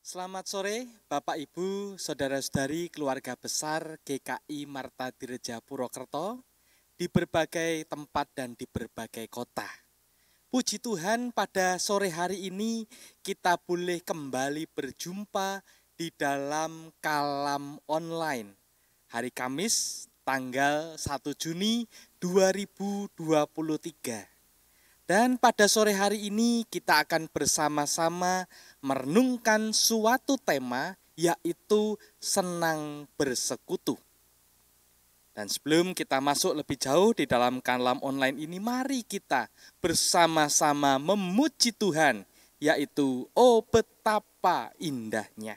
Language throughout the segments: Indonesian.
Selamat sore Bapak Ibu, Saudara-saudari keluarga besar GKI Marta Direja Purwokerto di berbagai tempat dan di berbagai kota. Puji Tuhan, pada sore hari ini kita boleh kembali berjumpa di dalam kalam online. Hari Kamis tanggal 1 Juni 2023. Dan pada sore hari ini kita akan bersama-sama merenungkan suatu tema, yaitu senang bersekutu. Dan sebelum kita masuk lebih jauh di dalam kalam online ini, mari kita bersama-sama memuji Tuhan, yaitu oh betapa indahnya.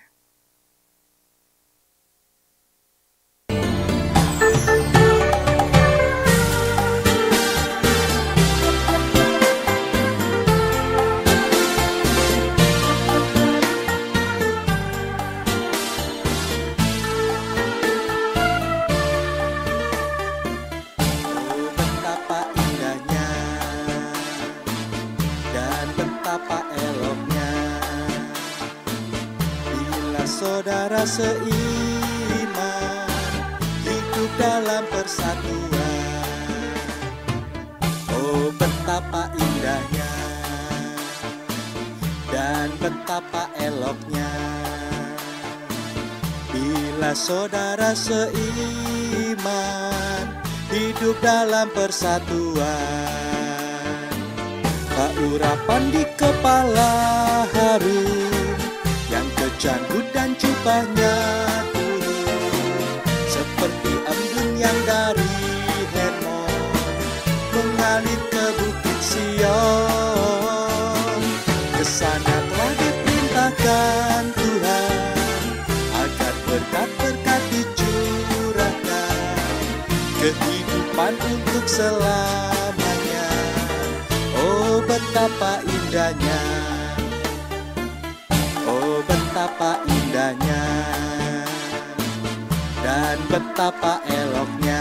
Saudara seiman hidup dalam persatuan. Oh betapa indahnya dan betapa eloknya bila saudara seiman hidup dalam persatuan. Keurapan di kepala harum, yang kejanggut dan jubahnya turun seperti embun yang dari Hermon mengalir ke bukit Sion. Kesana telah diperintahkan Tuhan agar berkat-berkat dicurahkan, kehidupan untuk selamanya. Oh betapa indahnya, oh betapa indahnya dan betapa eloknya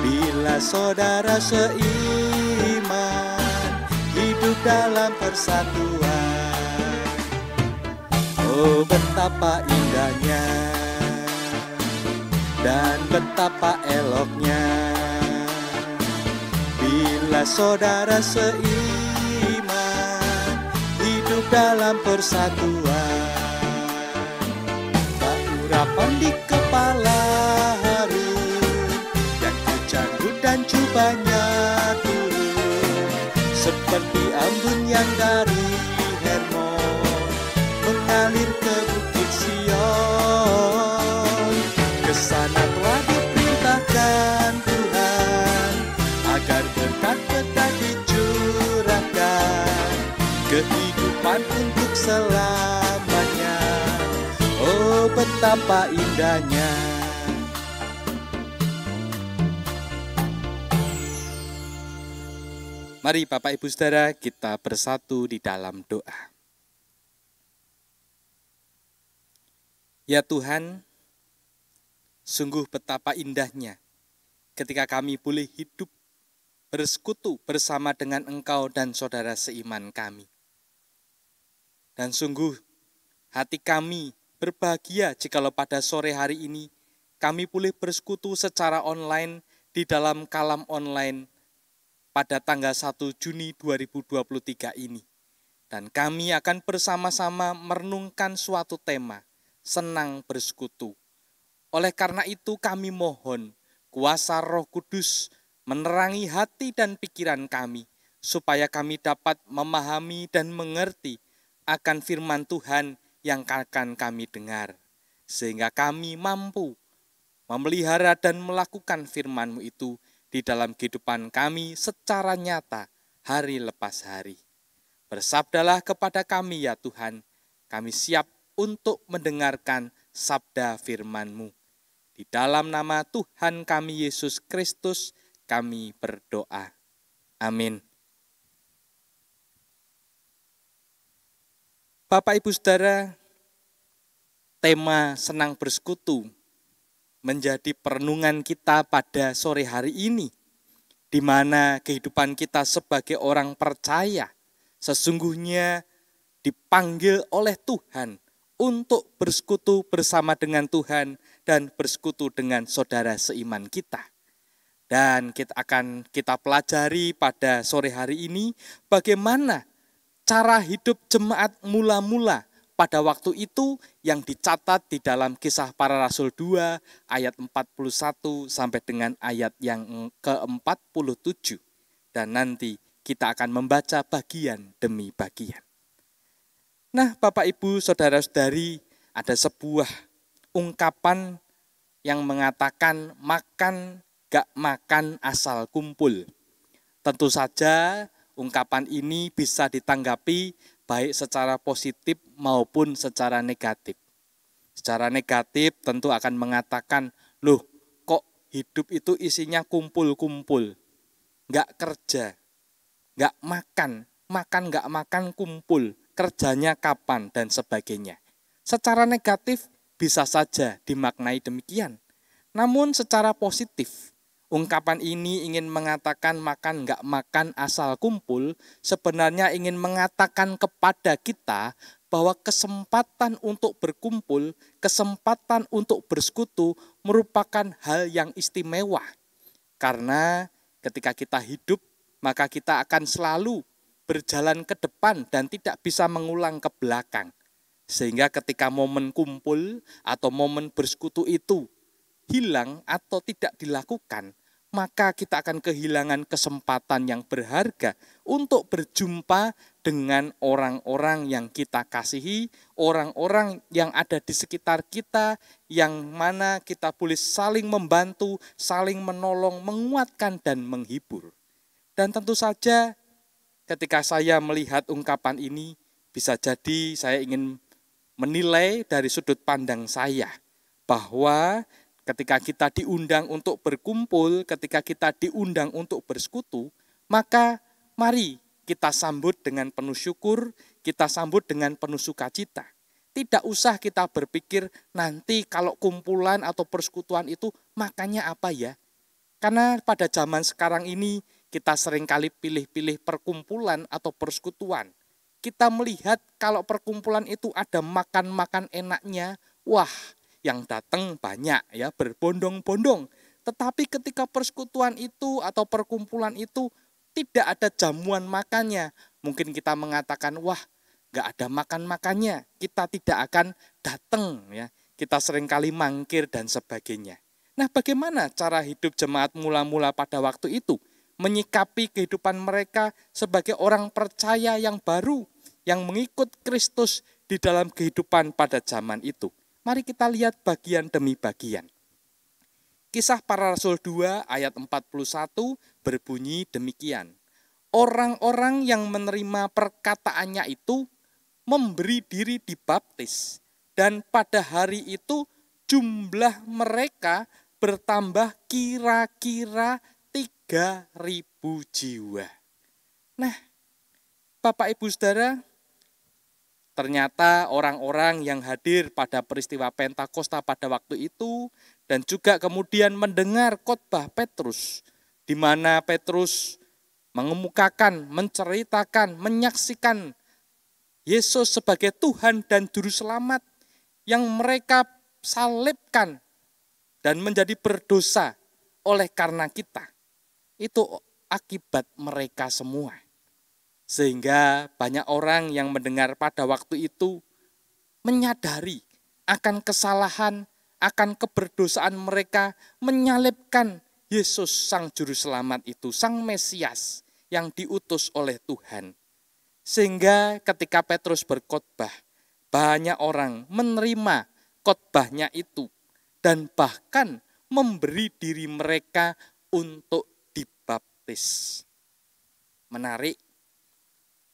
bila saudara seiman hidup dalam persatuan. Oh betapa indahnya dan betapa eloknya bila saudara seiman hidup dalam persatuan. Keurapan di kepala harum, yang kejanggut dan jubahnya turun seperti embun yang dari Hermon mengalir ke bukit Sion. Kesana telah diperintahkan Tuhan agar berkat-berkat dicurahkan, kehidupan untuk selamanya. Oh betapa indahnya. Mari Bapak Ibu Saudara kita bersatu di dalam doa. Ya Tuhan, sungguh betapa indahnya ketika kami boleh hidup bersekutu bersama dengan Engkau dan saudara seiman kami. Dan sungguh hati kami berbahagia jikalau pada sore hari ini kami boleh bersekutu secara online di dalam kalam online pada tanggal 1 Juni 2023 ini. Dan kami akan bersama-sama merenungkan suatu tema, senang bersekutu. Oleh karena itu kami mohon kuasa Roh Kudus menerangi hati dan pikiran kami, supaya kami dapat memahami dan mengerti akan firman Tuhan yang akan kami dengar, sehingga kami mampu memelihara dan melakukan firman-Mu itu di dalam kehidupan kami secara nyata hari lepas hari. Bersabdalah kepada kami ya Tuhan, kami siap untuk mendengarkan sabda firman-Mu. Di dalam nama Tuhan kami Yesus Kristus kami berdoa. Amin. Bapak Ibu Saudara, tema senang bersekutu menjadi perenungan kita pada sore hari ini, di mana kehidupan kita sebagai orang percaya sesungguhnya dipanggil oleh Tuhan untuk bersekutu bersama dengan Tuhan dan bersekutu dengan saudara seiman kita. Dan kita pelajari pada sore hari ini bagaimana cara hidup jemaat mula-mula pada waktu itu yang dicatat di dalam Kisah Para Rasul 2 ayat 41 sampai dengan ayat yang ke-47. Dan nanti kita akan membaca bagian demi bagian. Nah, Bapak Ibu, saudara-saudari, ada sebuah ungkapan yang mengatakan makan gak makan asal kumpul. Tentu saja ungkapan ini bisa ditanggapi baik secara positif maupun secara negatif. Secara negatif tentu akan mengatakan, loh kok hidup itu isinya kumpul-kumpul, gak kerja, gak makan gak makan kumpul, kerjanya kapan dan sebagainya. Secara negatif bisa saja dimaknai demikian. Namun secara positif, ungkapan ini ingin mengatakan makan gak makan asal kumpul, sebenarnya ingin mengatakan kepada kita bahwa kesempatan untuk berkumpul, kesempatan untuk bersekutu merupakan hal yang istimewa. Karena ketika kita hidup, maka kita akan selalu berjalan ke depan dan tidak bisa mengulang ke belakang. Sehingga ketika momen kumpul atau momen bersekutu itu hilang atau tidak dilakukan, maka kita akan kehilangan kesempatan yang berharga untuk berjumpa dengan orang-orang yang kita kasihi, orang-orang yang ada di sekitar kita, yang mana kita boleh saling membantu, saling menolong, menguatkan, dan menghibur. Dan tentu saja ketika saya melihat ungkapan ini, bisa jadi saya ingin menilai dari sudut pandang saya, bahwa ketika kita diundang untuk berkumpul, ketika kita diundang untuk bersekutu, maka mari kita sambut dengan penuh syukur, kita sambut dengan penuh sukacita. Tidak usah kita berpikir nanti kalau kumpulan atau persekutuan itu makannya apa ya. Karena pada zaman sekarang ini kita seringkali pilih-pilih perkumpulan atau persekutuan. Kita melihat kalau perkumpulan itu ada makan-makan enaknya, wah, yang datang banyak ya, berbondong-bondong. Tetapi ketika persekutuan itu atau perkumpulan itu tidak ada jamuan makannya, mungkin kita mengatakan, wah, gak ada makan-makannya, kita tidak akan datang ya. Kita seringkali mangkir dan sebagainya. Nah, bagaimana cara hidup jemaat mula-mula pada waktu itu? Menyikapi kehidupan mereka sebagai orang percaya yang baru, yang mengikut Kristus di dalam kehidupan pada zaman itu. Mari kita lihat bagian demi bagian. Kisah Para Rasul 2 ayat 41 berbunyi demikian. Orang-orang yang menerima perkataannya itu memberi diri dibaptis. Dan pada hari itu jumlah mereka bertambah kira-kira 3.000 jiwa. Nah, Bapak Ibu Saudara, ternyata orang-orang yang hadir pada peristiwa Pentakosta pada waktu itu dan juga kemudian mendengar khotbah Petrus, di mana Petrus mengemukakan, menceritakan, menyaksikan Yesus sebagai Tuhan dan Juru Selamat yang mereka salibkan dan menjadi berdosa oleh karena kita. Itu akibat mereka semua. Sehingga banyak orang yang mendengar pada waktu itu menyadari akan kesalahan, akan keberdosaan mereka, menyalibkan Yesus Sang Juru Selamat itu, Sang Mesias yang diutus oleh Tuhan. Sehingga ketika Petrus berkhotbah, banyak orang menerima khotbahnya itu dan bahkan memberi diri mereka untuk dibaptis. Menarik.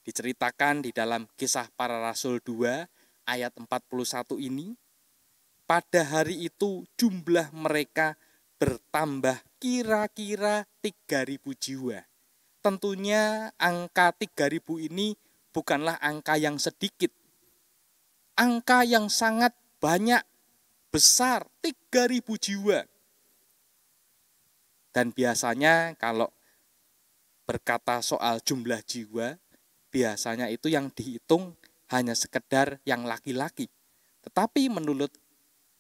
Diceritakan di dalam Kisah Para Rasul 2 ayat 41 ini, pada hari itu jumlah mereka bertambah kira-kira 3.000 jiwa. Tentunya angka 3.000 ini bukanlah angka yang sedikit. Angka yang sangat banyak, besar, 3.000 jiwa. Dan biasanya kalau berkata soal jumlah jiwa, biasanya itu yang dihitung hanya sekedar yang laki-laki. Tetapi menurut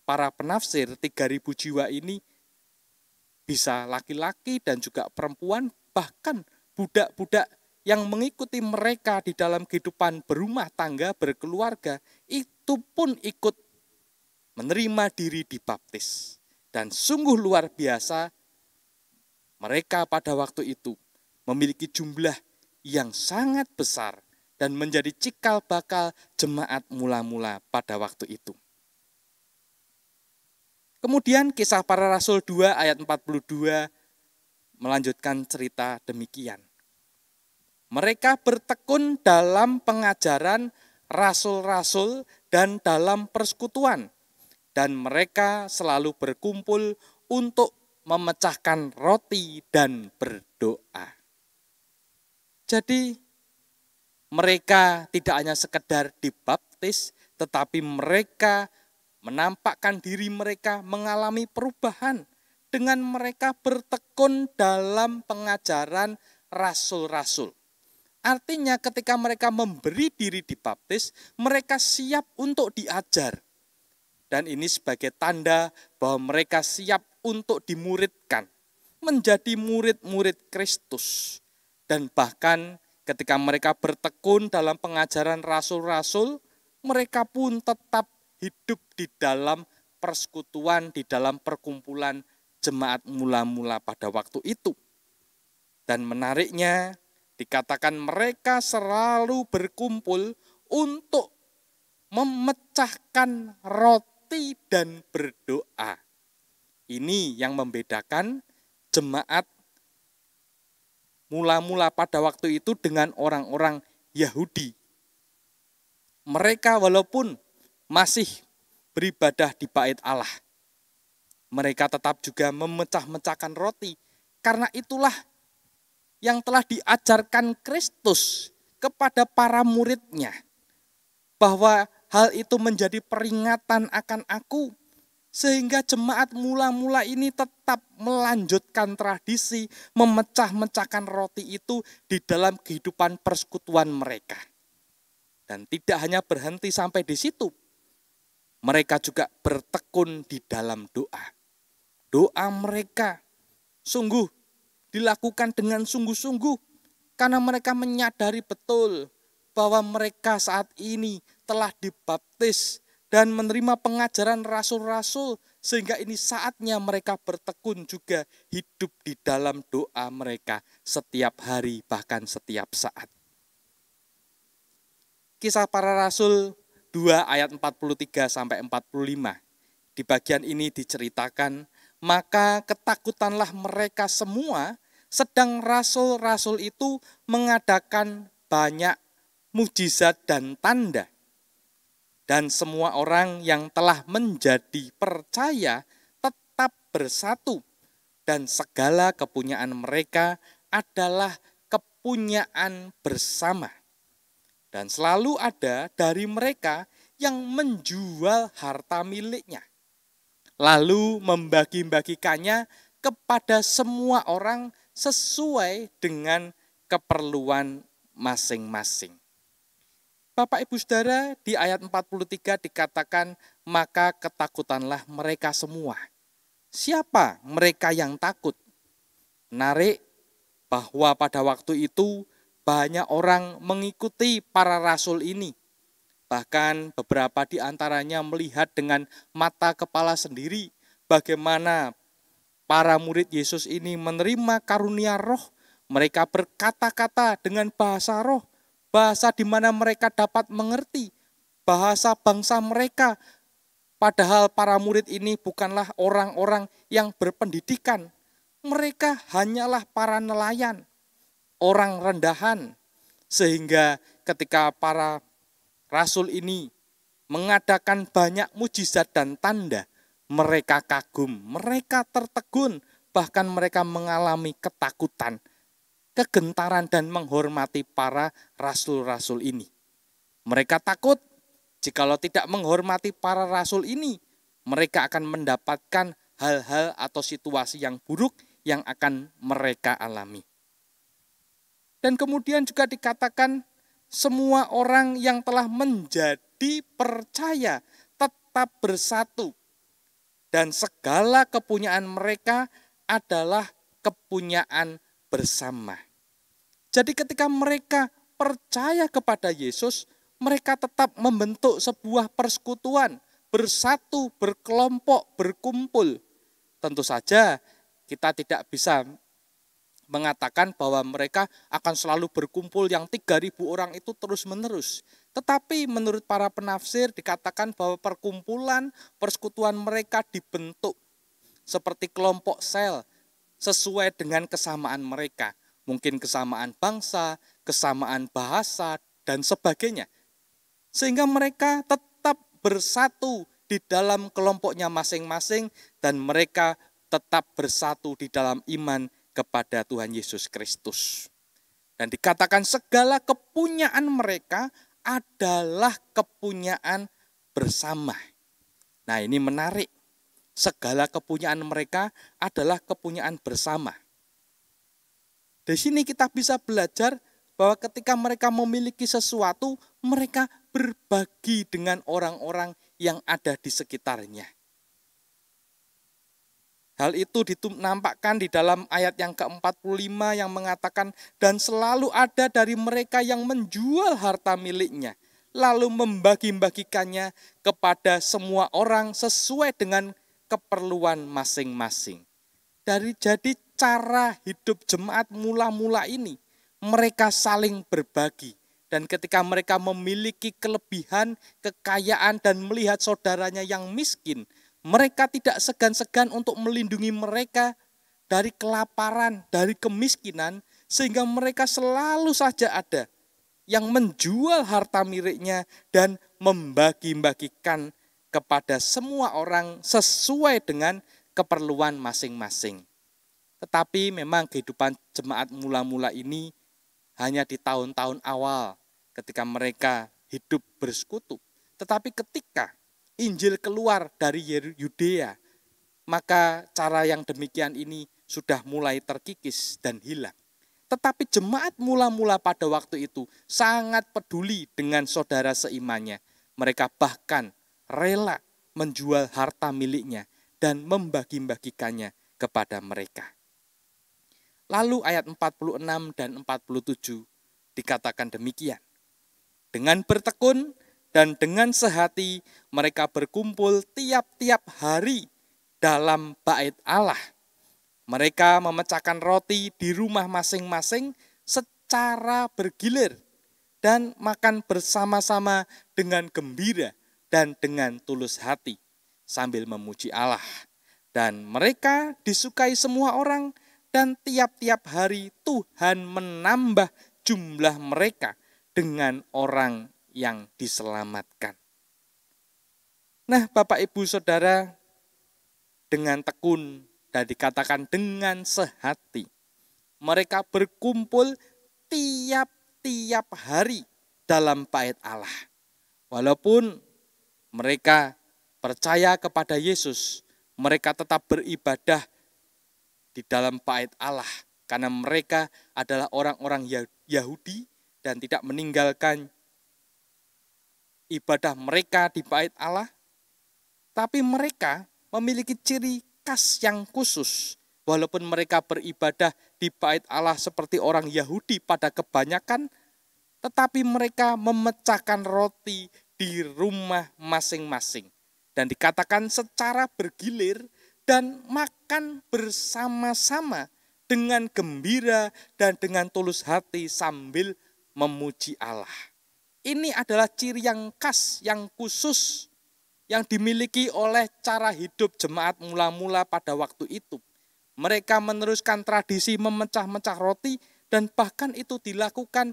para penafsir, 3.000 jiwa ini bisa laki-laki dan juga perempuan, bahkan budak-budak yang mengikuti mereka di dalam kehidupan berumah tangga, berkeluarga, itu pun ikut menerima diri dibaptis. Dan sungguh luar biasa, mereka pada waktu itu memiliki jumlah yang sangat besar dan menjadi cikal bakal jemaat mula-mula pada waktu itu. Kemudian Kisah Para Rasul 2 ayat 42 melanjutkan cerita demikian. Mereka bertekun dalam pengajaran rasul-rasul dan dalam persekutuan, dan mereka selalu berkumpul untuk memecahkan roti dan berdoa. Jadi mereka tidak hanya sekedar dibaptis, tetapi mereka menampakkan diri mereka mengalami perubahan dengan mereka bertekun dalam pengajaran rasul-rasul. Artinya ketika mereka memberi diri dibaptis, mereka siap untuk diajar. Dan ini sebagai tanda bahwa mereka siap untuk dimuridkan, menjadi murid-murid Kristus. Dan bahkan ketika mereka bertekun dalam pengajaran rasul-rasul, mereka pun tetap hidup di dalam persekutuan, di dalam perkumpulan jemaat mula-mula pada waktu itu. Dan menariknya, dikatakan mereka selalu berkumpul untuk memecahkan roti dan berdoa. Ini yang membedakan jemaat mula-mula pada waktu itu dengan orang-orang Yahudi. Mereka walaupun masih beribadah di bait Allah, mereka tetap juga memecah-mecahkan roti. Karena itulah yang telah diajarkan Kristus kepada para muridnya, bahwa hal itu menjadi peringatan akan aku, sehingga jemaat mula-mula ini tetap melanjutkan tradisi memecah-mecahkan roti itu di dalam kehidupan persekutuan mereka. Dan tidak hanya berhenti sampai di situ, mereka juga bertekun di dalam doa. Doa mereka sungguh dilakukan dengan sungguh-sungguh, karena mereka menyadari betul bahwa mereka saat ini telah dibaptis dan menerima pengajaran rasul-rasul, sehingga ini saatnya mereka bertekun juga hidup di dalam doa mereka setiap hari, bahkan setiap saat. Kisah Para Rasul 2 ayat 43 sampai 45. Di bagian ini diceritakan, maka ketakutanlah mereka semua, sedang rasul-rasul itu mengadakan banyak mujizat dan tanda. Dan semua orang yang telah menjadi percaya tetap bersatu. Dan segala kepunyaan mereka adalah kepunyaan bersama. Dan selalu ada dari mereka yang menjual harta miliknya, lalu membagi-bagikannya kepada semua orang sesuai dengan keperluan masing-masing. Bapak Ibu Saudara, di ayat 43 dikatakan, maka ketakutanlah mereka semua. Siapa mereka yang takut? Menarik bahwa pada waktu itu banyak orang mengikuti para rasul ini. Bahkan beberapa di antaranya melihat dengan mata kepala sendiri bagaimana para murid Yesus ini menerima karunia roh. Mereka berkata-kata dengan bahasa roh, bahasa di mana mereka dapat mengerti, bahasa bangsa mereka. Padahal para murid ini bukanlah orang-orang yang berpendidikan. Mereka hanyalah para nelayan, orang rendahan. Sehingga ketika para rasul ini mengadakan banyak mujizat dan tanda, mereka kagum, mereka tertegun, bahkan mereka mengalami ketakutan, kegentaran dan menghormati para rasul-rasul ini. Mereka takut jikalau tidak menghormati para rasul ini, mereka akan mendapatkan hal-hal atau situasi yang buruk yang akan mereka alami. Dan kemudian juga dikatakan semua orang yang telah menjadi percaya tetap bersatu. Dan segala kepunyaan mereka adalah kepunyaan bersama. Jadi ketika mereka percaya kepada Yesus, mereka tetap membentuk sebuah persekutuan, bersatu, berkelompok, berkumpul. Tentu saja kita tidak bisa mengatakan bahwa mereka akan selalu berkumpul yang 3.000 orang itu terus-menerus. Tetapi menurut para penafsir dikatakan bahwa perkumpulan, persekutuan mereka dibentuk seperti kelompok sel sesuai dengan kesamaan mereka. Mungkin kesamaan bangsa, kesamaan bahasa, dan sebagainya. Sehingga mereka tetap bersatu di dalam kelompoknya masing-masing dan mereka tetap bersatu di dalam iman kepada Tuhan Yesus Kristus. Dan dikatakan segala kepunyaan mereka adalah kepunyaan bersama. Nah, ini menarik. Segala kepunyaan mereka adalah kepunyaan bersama. Di sini kita bisa belajar bahwa ketika mereka memiliki sesuatu, mereka berbagi dengan orang-orang yang ada di sekitarnya. Hal itu dinampakkan di dalam ayat yang ke-45 yang mengatakan, dan selalu ada dari mereka yang menjual harta miliknya, lalu membagi-bagikannya kepada semua orang sesuai dengan keperluan masing-masing. Jadi cara hidup jemaat mula-mula ini, mereka saling berbagi. Dan ketika mereka memiliki kelebihan, kekayaan, dan melihat saudaranya yang miskin, mereka tidak segan-segan untuk melindungi mereka dari kelaparan, dari kemiskinan, sehingga mereka selalu saja ada yang menjual harta miliknya dan membagi-bagikan kepada semua orang sesuai dengan keperluan masing-masing. Tetapi memang kehidupan jemaat mula-mula ini hanya di tahun-tahun awal ketika mereka hidup bersekutu. Tetapi ketika Injil keluar dari Yudea, maka cara yang demikian ini sudah mulai terkikis dan hilang. Tetapi jemaat mula-mula pada waktu itu sangat peduli dengan saudara seimannya. Mereka bahkan rela menjual harta miliknya dan membagi-bagikannya kepada mereka. Lalu ayat 46 dan 47 dikatakan demikian. Dengan bertekun dan dengan sehati mereka berkumpul tiap-tiap hari dalam bait Allah. Mereka memecahkan roti di rumah masing-masing secara bergilir dan makan bersama-sama dengan gembira dan dengan tulus hati sambil memuji Allah. Dan mereka disukai semua orang dan tiap-tiap hari Tuhan menambah jumlah mereka dengan orang yang diselamatkan. Nah, Bapak Ibu Saudara, dengan tekun dan dikatakan dengan sehati, mereka berkumpul tiap-tiap hari dalam bait Allah. Walaupun mereka percaya kepada Yesus, mereka tetap beribadah di dalam bait Allah karena mereka adalah orang-orang Yahudi dan tidak meninggalkan ibadah mereka di bait Allah, tapi mereka memiliki ciri khas yang khusus. Walaupun mereka beribadah di bait Allah seperti orang Yahudi pada kebanyakan, tetapi mereka memecahkan roti di rumah masing-masing. Dan dikatakan secara bergilir dan makan bersama-sama dengan gembira dan dengan tulus hati sambil memuji Allah. Ini adalah ciri yang khas, yang khusus, yang dimiliki oleh cara hidup jemaat mula-mula pada waktu itu. Mereka meneruskan tradisi memecah-mecah roti dan bahkan itu dilakukan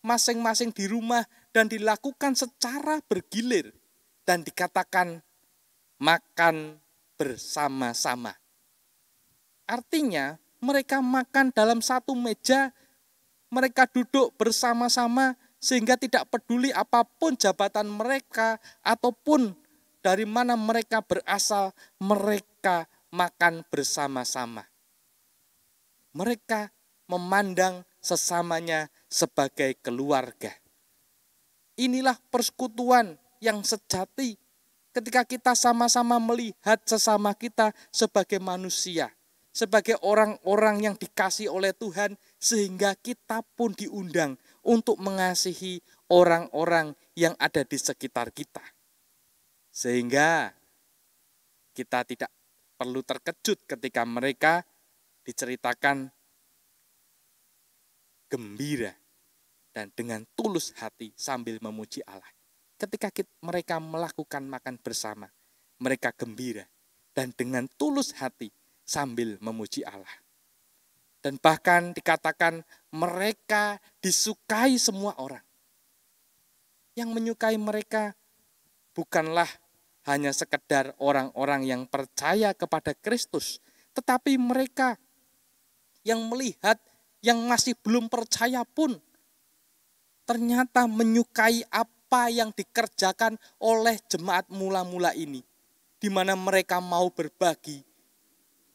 masing-masing di rumah dan dilakukan secara bergilir. Dan dikatakan makan bersama-sama. Artinya mereka makan dalam satu meja, mereka duduk bersama-sama, sehingga tidak peduli apapun jabatan mereka ataupun dari mana mereka berasal, mereka makan bersama-sama. Mereka memandang sesamanya sebagai keluarga. Inilah persekutuan yang sejati ketika kita sama-sama melihat sesama kita sebagai manusia, sebagai orang-orang yang dikasihi oleh Tuhan, sehingga kita pun diundang untuk mengasihi orang-orang yang ada di sekitar kita. Sehingga kita tidak perlu terkejut ketika mereka diceritakan gembira dan dengan tulus hati sambil memuji Allah. Ketika mereka melakukan makan bersama, mereka gembira dan dengan tulus hati sambil memuji Allah. Dan bahkan dikatakan mereka disukai semua orang. Yang menyukai mereka bukanlah hanya sekedar orang-orang yang percaya kepada Kristus, tetapi mereka yang melihat yang masih belum percaya pun ternyata menyukai apa yang dikerjakan oleh jemaat mula-mula ini, di mana mereka mau berbagi,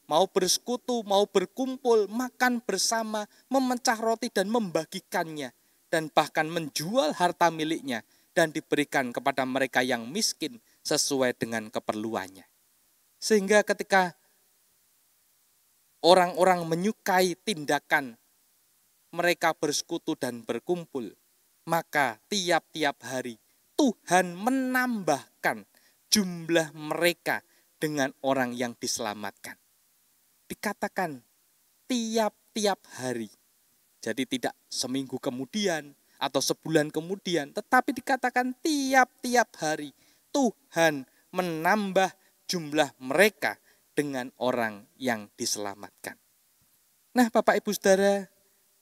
mau bersekutu, mau berkumpul, makan bersama, memecah roti dan membagikannya, dan bahkan menjual harta miliknya dan diberikan kepada mereka yang miskin sesuai dengan keperluannya. Sehingga ketika orang-orang menyukai tindakan mereka bersekutu dan berkumpul, maka tiap-tiap hari Tuhan menambahkan jumlah mereka dengan orang yang diselamatkan. Dikatakan tiap-tiap hari. Jadi tidak seminggu kemudian atau sebulan kemudian, tetapi dikatakan tiap-tiap hari Tuhan menambah jumlah mereka dengan orang yang diselamatkan. Nah, Bapak Ibu Saudara,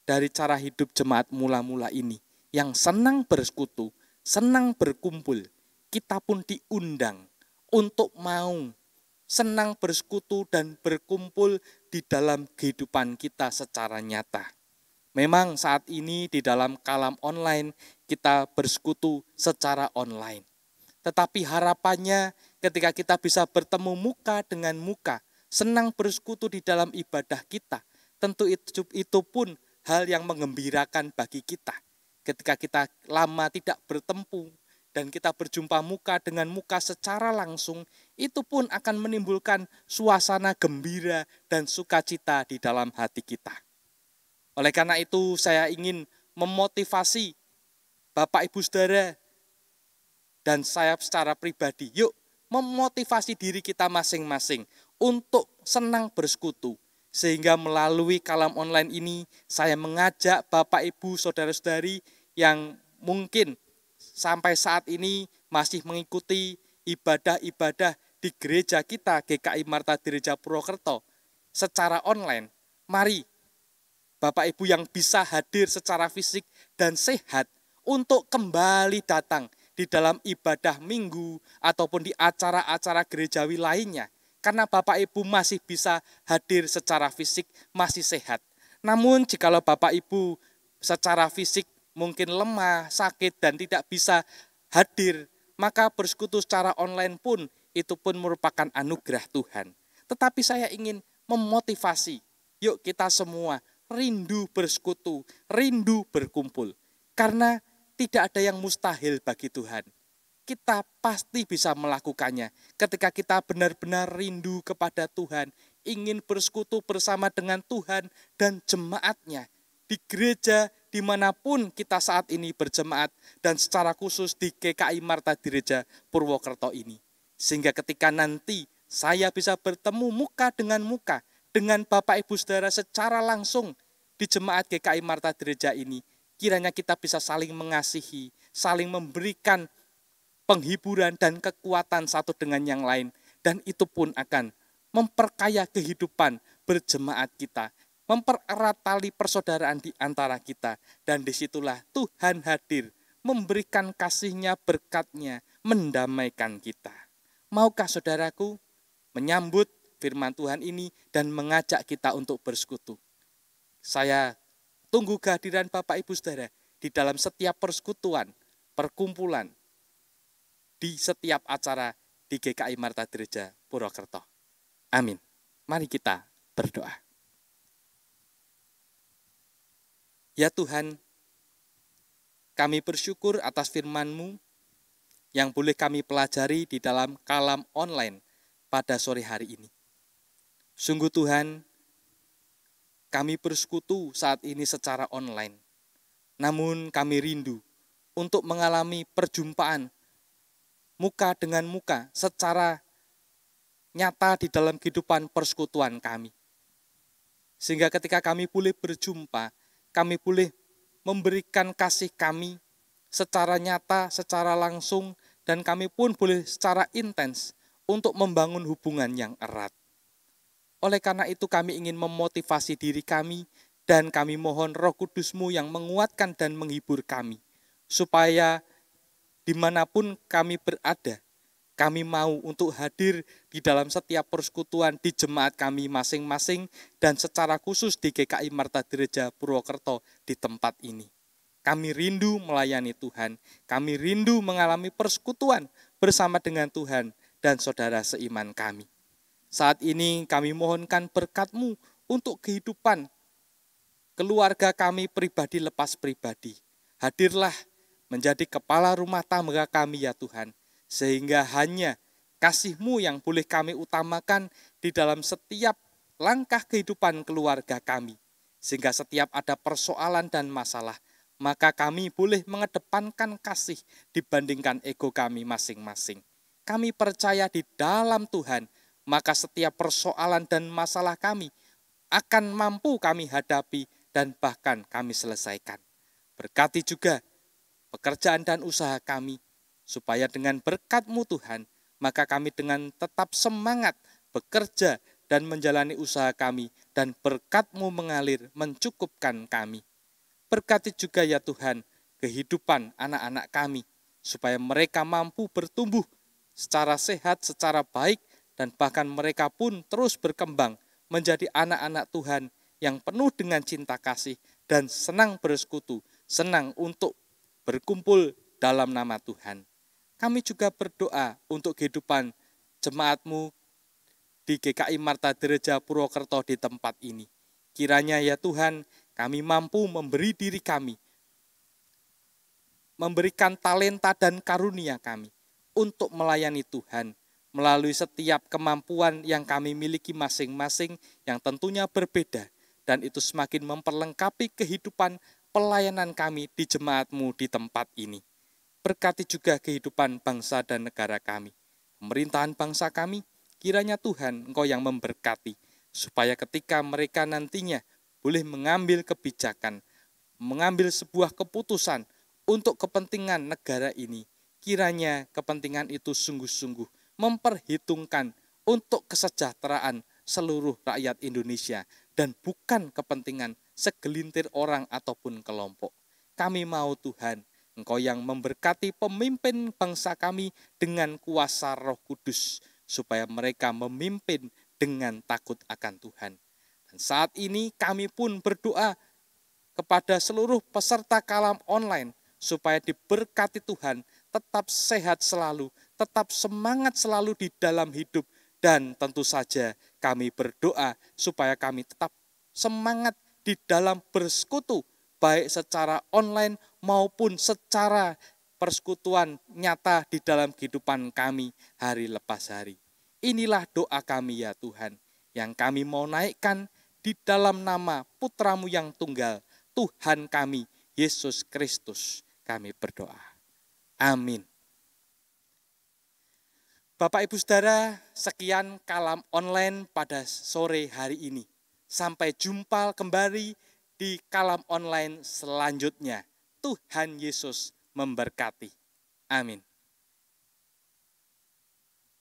dari cara hidup jemaat mula-mula ini yang senang bersekutu, senang berkumpul, kita pun diundang untuk mau senang bersekutu dan berkumpul di dalam kehidupan kita secara nyata. Memang saat ini di dalam kalam online kita bersekutu secara online. Tetapi harapannya ketika kita bisa bertemu muka dengan muka, senang bersekutu di dalam ibadah kita, tentu itu pun hal yang menggembirakan bagi kita. Ketika kita lama tidak bertemu dan kita berjumpa muka dengan muka secara langsung, itu pun akan menimbulkan suasana gembira dan sukacita di dalam hati kita. Oleh karena itu saya ingin memotivasi Bapak Ibu Saudara dan saya secara pribadi, yuk memotivasi diri kita masing-masing untuk senang bersekutu. Sehingga melalui kalam online ini saya mengajak Bapak Ibu Saudara-saudari yang mungkin sampai saat ini masih mengikuti ibadah-ibadah di gereja kita GKI Marta Direja Purwokerto secara online. Mari Bapak Ibu yang bisa hadir secara fisik dan sehat untuk kembali datang di dalam ibadah minggu ataupun di acara-acara gerejawi lainnya. Karena Bapak Ibu masih bisa hadir secara fisik, masih sehat. Namun jikalau Bapak Ibu secara fisik mungkin lemah, sakit, dan tidak bisa hadir, maka bersekutu secara online pun itu pun merupakan anugerah Tuhan. Tetapi saya ingin memotivasi, yuk kita semua rindu bersekutu, rindu berkumpul. Karena tidak ada yang mustahil bagi Tuhan. Kita pasti bisa melakukannya ketika kita benar-benar rindu kepada Tuhan, ingin bersekutu bersama dengan Tuhan dan jemaatnya di gereja dimanapun kita saat ini berjemaat dan secara khusus di GKI Marta Direja Purwokerto ini. Sehingga ketika nanti saya bisa bertemu muka dengan Bapak Ibu Saudara secara langsung di jemaat GKI Marta Direja ini, kiranya kita bisa saling mengasihi, saling memberikan penghiburan dan kekuatan satu dengan yang lain. Dan itu pun akan memperkaya kehidupan berjemaat kita, mempererat tali persaudaraan di antara kita. Dan disitulah Tuhan hadir, memberikan kasih-Nya, berkat-Nya, mendamaikan kita. Maukah saudaraku menyambut firman Tuhan ini dan mengajak kita untuk bersekutu? Saya tunggu kehadiran Bapak Ibu Saudara di dalam setiap persekutuan, perkumpulan, di setiap acara di GKI Marta Direja Purwokerto. Amin. Mari kita berdoa. Ya Tuhan, Kami bersyukur atas firman-Mu yang boleh kami pelajari di dalam kalam online pada sore hari ini. Sungguh Tuhan, kami bersekutu saat ini secara online. Namun kami rindu untuk mengalami perjumpaan muka dengan muka secara nyata di dalam kehidupan persekutuan kami. Sehingga ketika kami boleh berjumpa, kami boleh memberikan kasih kami secara nyata, secara langsung, dan kami pun boleh secara intens untuk membangun hubungan yang erat. Oleh karena itu kami ingin memotivasi diri kami, dan kami mohon Roh Kudus-Mu yang menguatkan dan menghibur kami, supaya dimanapun kami berada, kami mau untuk hadir di dalam setiap persekutuan di jemaat kami masing-masing dan secara khusus di GKI Martadiraja Purwokerto di tempat ini. Kami rindu melayani Tuhan, kami rindu mengalami persekutuan bersama dengan Tuhan dan saudara seiman kami. Saat ini kami mohonkan berkat-Mu untuk kehidupan keluarga kami pribadi lepas pribadi. Hadirlah menjadi kepala rumah tangga kami ya Tuhan, sehingga hanya kasih-Mu yang boleh kami utamakan di dalam setiap langkah kehidupan keluarga kami. Sehingga setiap ada persoalan dan masalah, maka kami boleh mengedepankan kasih dibandingkan ego kami masing-masing. Kami percaya di dalam Tuhan, maka setiap persoalan dan masalah kami akan mampu kami hadapi dan bahkan kami selesaikan. Berkati juga pekerjaan dan usaha kami, supaya dengan berkat-Mu Tuhan, maka kami dengan tetap semangat bekerja dan menjalani usaha kami, dan berkat-Mu mengalir mencukupkan kami. Berkati juga ya Tuhan kehidupan anak-anak kami, supaya mereka mampu bertumbuh secara sehat, secara baik, dan bahkan mereka pun terus berkembang menjadi anak-anak Tuhan yang penuh dengan cinta kasih dan senang bersekutu, senang untuk berkumpul dalam nama Tuhan. Kami juga berdoa untuk kehidupan jemaat-Mu di GKI Martadiraja Purwokerto di tempat ini. Kiranya ya Tuhan, kami mampu memberi diri kami, memberikan talenta dan karunia kami untuk melayani Tuhan melalui setiap kemampuan yang kami miliki masing-masing yang tentunya berbeda, dan itu semakin memperlengkapi kehidupan pelayanan kami di jemaat-Mu di tempat ini. Berkati juga kehidupan bangsa dan negara kami, pemerintahan bangsa kami, kiranya Tuhan Engkau yang memberkati, supaya ketika mereka nantinya boleh mengambil kebijakan, mengambil sebuah keputusan untuk kepentingan negara ini, kiranya kepentingan itu sungguh-sungguh memperhitungkan untuk kesejahteraan seluruh rakyat Indonesia dan bukan kepentingan segelintir orang ataupun kelompok. Kami mau Tuhan, Engkau yang memberkati pemimpin bangsa kami dengan kuasa Roh Kudus, supaya mereka memimpin dengan takut akan Tuhan. Dan saat ini kami pun berdoa kepada seluruh peserta kalam online, supaya diberkati Tuhan, tetap sehat selalu, tetap semangat selalu di dalam hidup, dan tentu saja kami berdoa supaya kami tetap semangat di dalam bersekutu, baik secara online maupun secara persekutuan nyata di dalam kehidupan kami hari lepas hari. Inilah doa kami ya Tuhan, yang kami mau naikkan di dalam nama Putra-Mu yang tunggal, Tuhan kami, Yesus Kristus, kami berdoa. Amin. Bapak Ibu Saudara, sekian kalam online pada sore hari ini. Sampai jumpa kembali di kalam online selanjutnya. Tuhan Yesus memberkati. Amin.